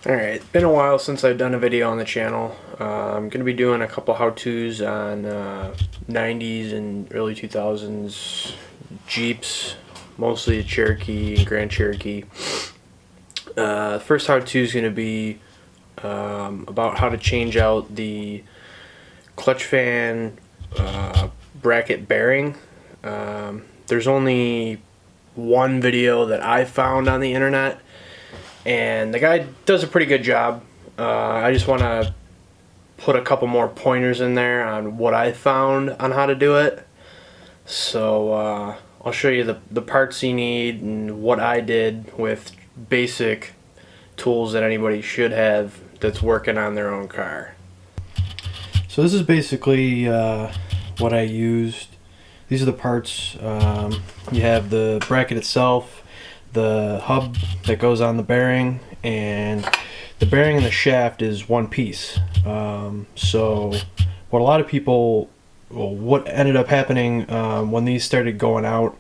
Alright, been a while since I've done a video on the channel. I'm going to be doing a couple how-tos on 90s and early 2000s Jeeps, mostly the Cherokee and Grand Cherokee. The first how-to is going to be about how to change out the clutch fan bracket bearing. There's only one video that I found on the internet, and the guy does a pretty good job. I just want to put a couple more pointers in there on what I found on how to do it. So I'll show you the parts you need and what I did with basic tools that anybody should have that's working on their own car. So this is basically what I used. These are the parts. You have the bracket itself, the hub that goes on the bearing, and the bearing and the shaft is one piece. So what a lot of people, well, what ended up happening when these started going out,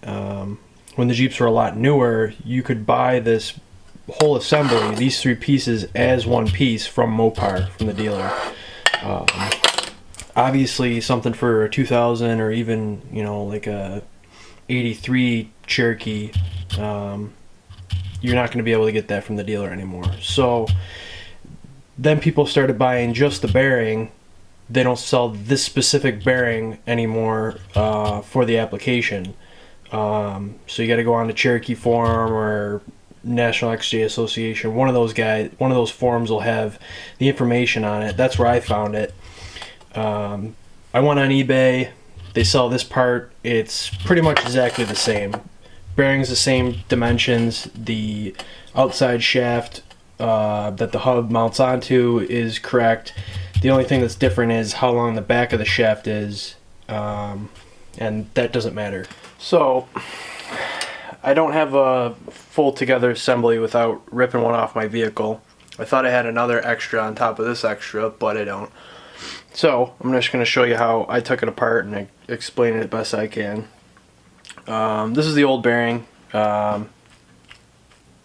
when the Jeeps were a lot newer, you could buy this whole assembly, these three pieces, as one piece from Mopar, from the dealer. Obviously something for a 2000 or even, you know, like a 83 Cherokee, you're not going to be able to get that from the dealer anymore. So then people started buying just the bearing. They don't sell this specific bearing anymore for the application. So you got to go on to Cherokee Forum or National XJ Association. One of those forums will have the information on it. That's where I found it. I went on eBay. They sell this part. It's pretty much exactly the same. Bearings the same dimensions. The outside shaft that the hub mounts onto is correct. The only thing that's different is how long the back of the shaft is, and that doesn't matter. So I don't have a full together assembly without ripping one off my vehicle. I thought I had another extra on top of this extra, but I don't. So I'm just going to show you how I took it apart and explain it best I can. This is the old bearing. I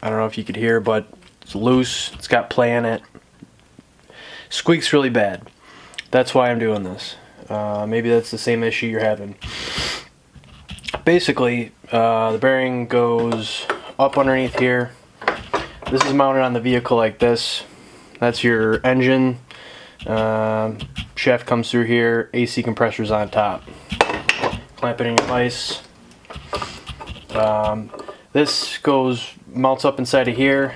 don't know if you could hear, but it's loose. It's got play in it. Squeaks really bad. That's why I'm doing this. Maybe that's the same issue you're having. Basically, the bearing goes up underneath here. This is mounted on the vehicle like this. That's your engine. Shaft comes through here. AC compressor's on top. Clamp it in your vise. This mounts up inside of here.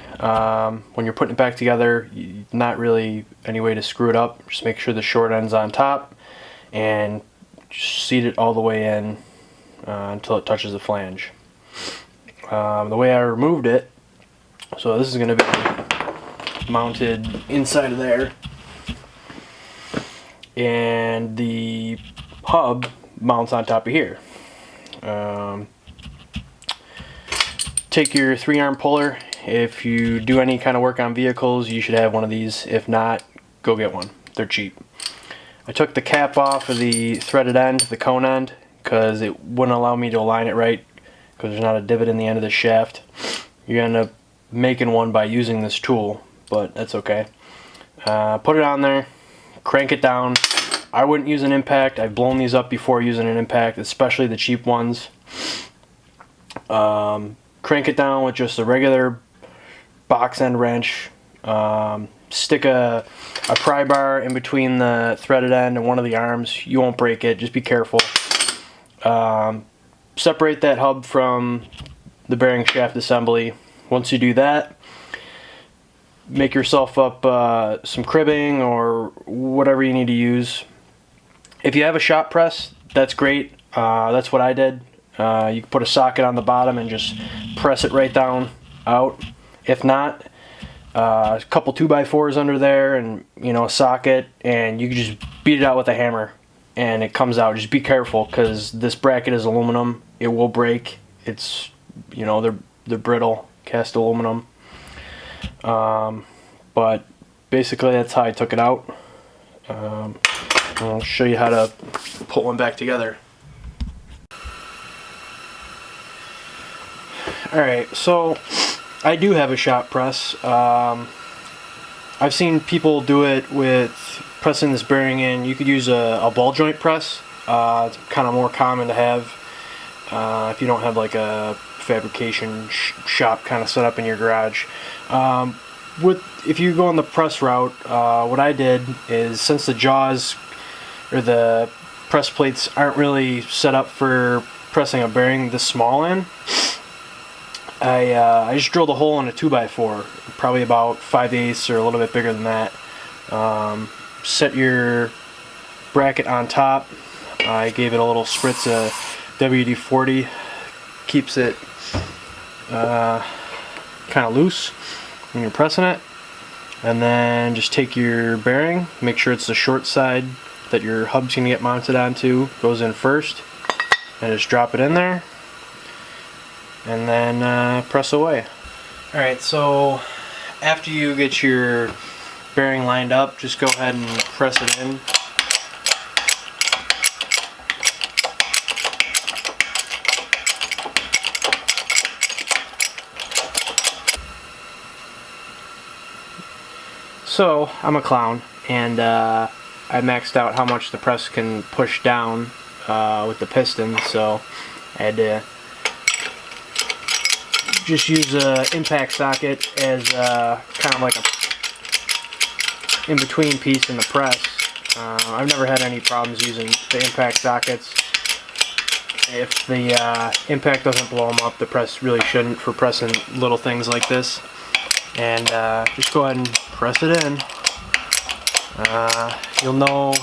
When you're putting it back together, not really any way to screw it up. Just make sure the short end's on top and seat it all the way in until it touches the flange. The way I removed it, so this is going to be mounted inside of there, and the hub mounts on top of here. Take your 3-arm puller. If you do any kind of work on vehicles, you should have one of these. If not, go get one. They're cheap. I took the cap off of the threaded end, the cone end, because it wouldn't allow me to align it right, because there's not a divot in the end of the shaft. You end up making one by using this tool, but that's okay. Put it on there, crank it down. I wouldn't use an impact. I've blown these up before using an impact, especially the cheap ones. Crank it down with just a regular box end wrench. Stick a pry bar in between the threaded end and one of the arms. You won't break it, just be careful. Separate that hub from the bearing shaft assembly. Once you do that, make yourself up some cribbing or whatever you need to use. If you have a shop press, that's great. That's what I did. You can put a socket on the bottom and just press it right down out. If not, a couple 2x4s under there and, you know, a socket, and you can just beat it out with a hammer and it comes out. Just be careful, because this bracket is aluminum. It will break. It's, you know, they're brittle, cast aluminum. But basically that's how I took it out. I'll show you how to put one back together. Alright, so I do have a shop press. I've seen people do it with pressing this bearing in. You could use a ball joint press. It's kind of more common to have if you don't have like a fabrication shop kind of set up in your garage. If you go on the press route, what I did is, since the jaws or the press plates aren't really set up for pressing a bearing this small in, I just drilled a hole in a 2x4, probably about 5/8 or a little bit bigger than that. Set your bracket on top. I gave it a little spritz of WD-40, keeps it kind of loose when you're pressing it. And then just take your bearing, make sure it's the short side that your hub's going to get mounted onto, goes in first, and just drop it in there, and then press away. Alright, so after you get your bearing lined up, just go ahead and press it in. So I'm a clown, and I maxed out how much the press can push down with the piston, so I had to just use an impact socket as kind of like a in-between piece in the press. I've never had any problems using the impact sockets. If the impact doesn't blow them up, the press really shouldn't for pressing little things like this. And just go ahead and press it in. You'll know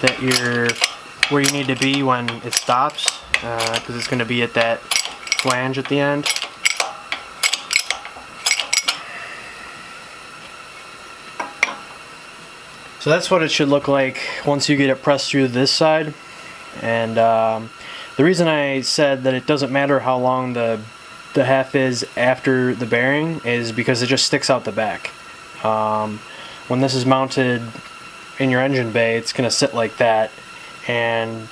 that you're where you need to be when it stops, because it's going to be at that flange at the end. So that's what it should look like once you get it pressed through this side. And the reason I said that it doesn't matter how long the half is after the bearing is because it just sticks out the back. When this is mounted in your engine bay, it's going to sit like that, and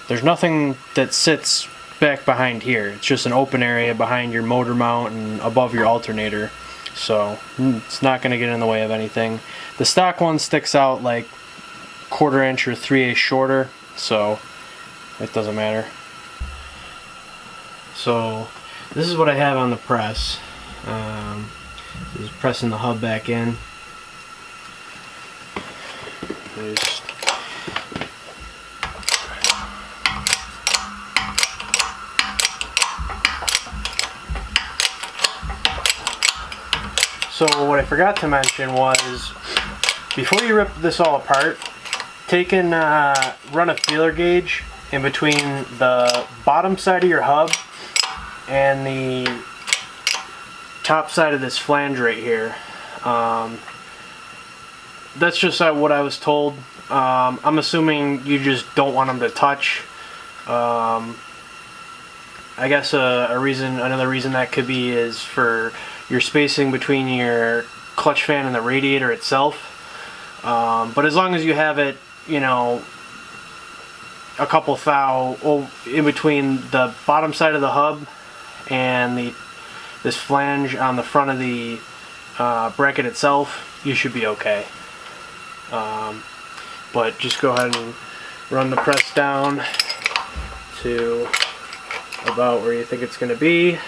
there's nothing that sits back behind here. It's just an open area behind your motor mount and above your alternator, so it's not going to get in the way of anything. The stock one sticks out like 1/4 inch or 3/8 shorter, so it doesn't matter. So this is what I have on the press. Just pressing the hub back in. So what I forgot to mention was, before you rip this all apart, take and run a feeler gauge in between the bottom side of your hub and the top side of this flange right here. That's just what I was told. I'm assuming you just don't want them to touch. I guess another reason that could be is for your spacing between your clutch fan and the radiator itself. But as long as you have it, you know, a couple thou in between the bottom side of the hub and this flange on the front of the bracket itself, you should be okay. But just go ahead and run the press down to about where you think it's going to be.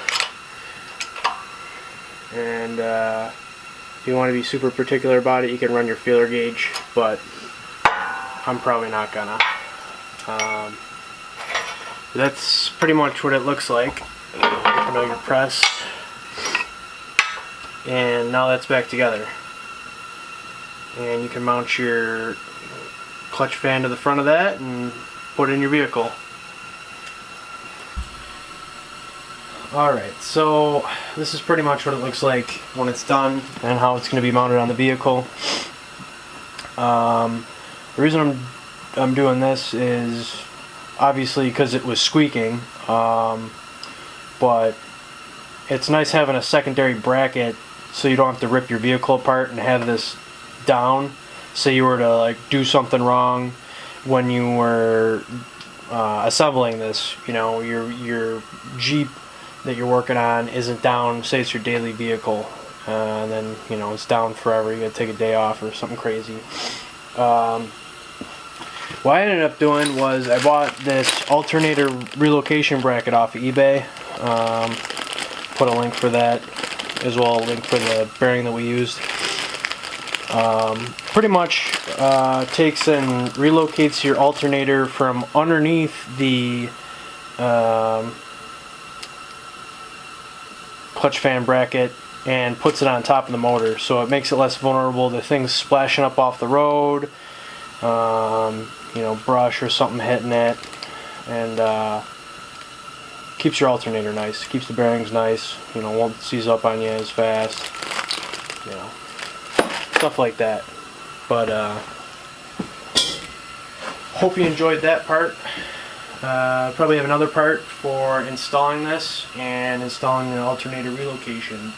And if you want to be super particular about it, you can run your feeler gauge, but I'm probably not gonna. That's pretty much what it looks like. Open up your press, and now that's back together. And you can mount your clutch fan to the front of that and put it in your vehicle. Alright, so this is pretty much what it looks like when it's done and how it's going to be mounted on the vehicle. The reason I'm doing this is obviously because it was squeaking, but it's nice having a secondary bracket so you don't have to rip your vehicle apart and have this down. Say you were to like do something wrong when you were assembling this, you know, your Jeep that you're working on isn't down, say it's your daily vehicle, and then it's down forever. You gotta take a day off or something crazy. What I ended up doing was I bought this alternator relocation bracket off of eBay. Put a link for that, as well as a link for the bearing that we used. Pretty much takes and relocates your alternator from underneath the clutch fan bracket and puts it on top of the motor, so it makes it less vulnerable to things splashing up off the road, brush or something hitting it, and keeps your alternator nice, keeps the bearings nice, won't seize up on you as fast, stuff like that. But hope you enjoyed that part. Probably have another part for installing this and installing the alternator relocation.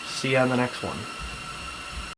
See you on the next one.